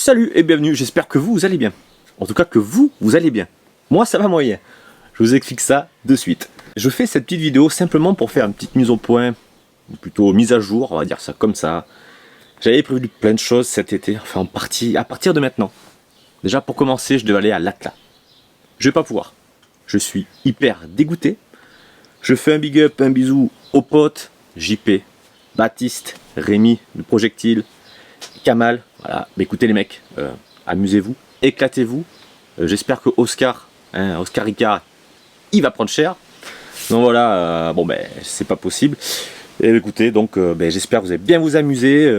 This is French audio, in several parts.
Salut et bienvenue, j'espère que vous allez bien. En tout cas que vous allez bien. Moi ça va moyen. Je vous explique ça de suite. Je fais cette petite vidéo simplement pour faire une petite mise au point, ou plutôt mise à jour, on va dire ça comme ça. J'avais prévu plein de choses cet été, enfin en partie à partir de maintenant. Déjà pour commencer, je devais aller à l'Atlas. Je vais pas pouvoir. Je suis hyper dégoûté. Je fais un big up, un bisou aux potes, JP, Baptiste, Rémi, le projectile, Kamal. Voilà, bah, écoutez les mecs, amusez-vous, éclatez-vous. J'espère que Oscar, Oscar Ricard, il va prendre cher. Donc voilà, bon ben c'est pas possible. Et écoutez, donc j'espère que vous allez bien vous amuser.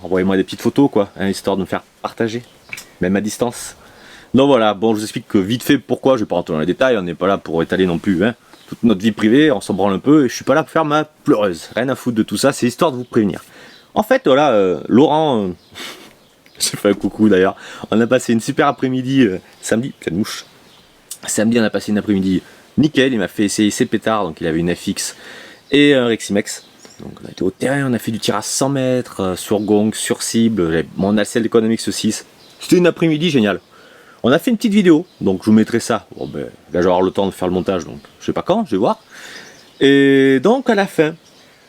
Envoyez-moi des petites photos quoi, histoire de me faire partager, même à distance. Donc voilà, bon je vous explique que vite fait pourquoi, je vais pas rentrer dans les détails, on n'est pas là pour étaler non plus toute notre vie privée, on s'en branle un peu, et je suis pas là pour faire ma pleureuse. Rien à foutre de tout ça, c'est histoire de vous prévenir. En fait voilà, Laurent, j'ai fait un coucou d'ailleurs, on a passé une super après-midi samedi, pleine mouche. Samedi on a passé une après-midi nickel, il m'a fait essayer ses pétards, donc il avait une FX et un Reximex. Donc on a été au terrain, on a fait du tir à 100 mètres, sur gong, sur cible, mon Alcel Economics 6. C'était une après-midi géniale. On a fait une petite vidéo, donc je vous mettrai ça. Bon ben, là je vais avoir le temps de faire le montage, donc je sais pas quand, je vais voir. Et donc à la fin,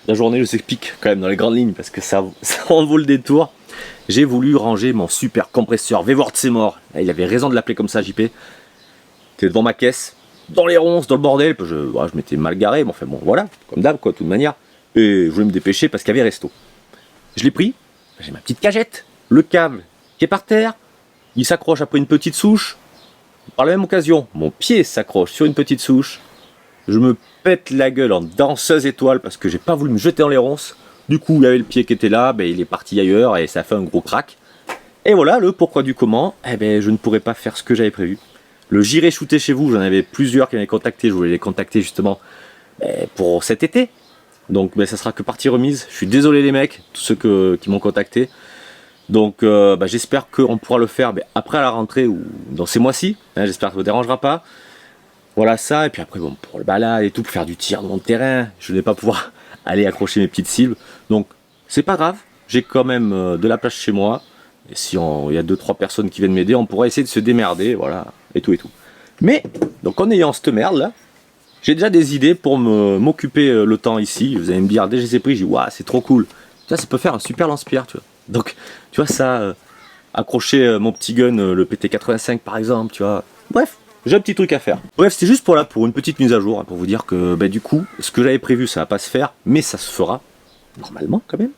la journée je vous explique quand même dans les grandes lignes, parce que ça en vaut le détour. J'ai voulu ranger mon super compresseur V-Word c'est mort. Il avait raison de l'appeler comme ça JP. T'es devant ma caisse, dans les ronces, dans le bordel, je m'étais mal garé, mais enfin bon voilà, comme d'hab quoi, de toute manière. Et je voulais me dépêcher parce qu'il y avait resto. Je l'ai pris, j'ai ma petite cagette, le câble qui est par terre, il s'accroche après une petite souche. Par la même occasion, mon pied s'accroche sur une petite souche. Je me pète la gueule en danseuse étoile parce que j'ai pas voulu me jeter dans les ronces. Du coup, il y avait le pied qui était là, il est parti ailleurs et ça a fait un gros crack. Et voilà le pourquoi du comment, je ne pourrais pas faire ce que j'avais prévu. Le j'irai shooter chez vous, j'en avais plusieurs qui m'avaient contacté, je voulais les contacter justement pour cet été. Donc ça sera que partie remise. Je suis désolé les mecs, tous ceux qui m'ont contacté. Donc j'espère qu'on pourra le faire après à la rentrée ou dans ces mois-ci. J'espère que ça ne vous dérangera pas. Voilà ça, et puis après bon, pour le balade et tout, pour faire du tir dans le terrain, je ne vais pas pouvoir aller accrocher mes petites cibles. Donc c'est pas grave, j'ai quand même de la place chez moi. Et si il y a 2-3 personnes qui viennent m'aider, on pourra essayer de se démerder, voilà, et tout et tout. Mais, donc en ayant cette merde là, j'ai déjà des idées pour m'occuper le temps ici. Vous allez me dire, dès que j'ai pris, j'ai dit, waouh, c'est trop cool. Ça peut faire un super lance-pierre, tu vois. Donc, tu vois, ça, accrocher mon petit gun, le PT85 par exemple, tu vois. Bref, j'ai un petit truc à faire. Bref, c'est juste pour une petite mise à jour, pour vous dire que du coup, ce que j'avais prévu, ça va pas se faire, mais ça se fera, normalement quand même.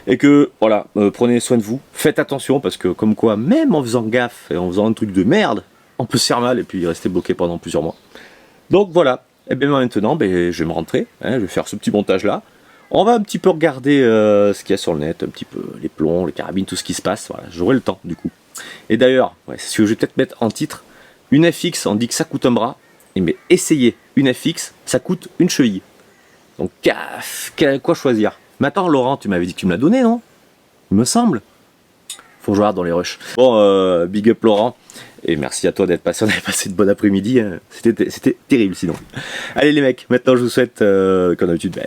Et que, voilà, prenez soin de vous, faites attention, parce que comme quoi, même en faisant gaffe et en faisant un truc de merde, on peut se faire mal et puis rester bloqué pendant plusieurs mois. Donc voilà, et bien maintenant, je vais me rentrer, je vais faire ce petit montage là. On va un petit peu regarder ce qu'il y a sur le net, un petit peu les plombs, les carabines, tout ce qui se passe. Voilà, j'aurai le temps du coup. Et d'ailleurs, c'est ce que je vais peut-être mettre en titre. Une FX, on dit que ça coûte un bras. Mais essayez, une FX, ça coûte une cheville. Donc, quoi choisir? Mais attends, Laurent, tu m'avais dit que tu me l'as donné, non? Il me semble. Faut jouer dans les rushs. Bon, big up Laurent. Et merci à toi d'être patient, d'avoir passé une bonne après-midi. C'était terrible sinon. Allez les mecs, maintenant je vous souhaite, comme d'habitude,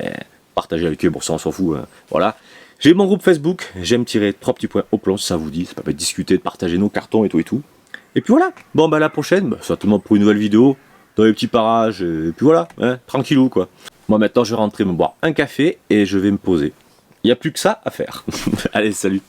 partagez avec eux, bon ça on s'en fout, voilà. J'ai mon groupe Facebook, j'aime tirer 3 petits points au plomb si ça vous dit, ça peut discuter, de partager nos cartons et tout et tout. Et puis voilà, bon à la prochaine, certainement pour une nouvelle vidéo, dans les petits parages, et puis voilà, tranquillou quoi. Moi maintenant je vais rentrer me boire un café et je vais me poser. Il n'y a plus que ça à faire. Allez, salut.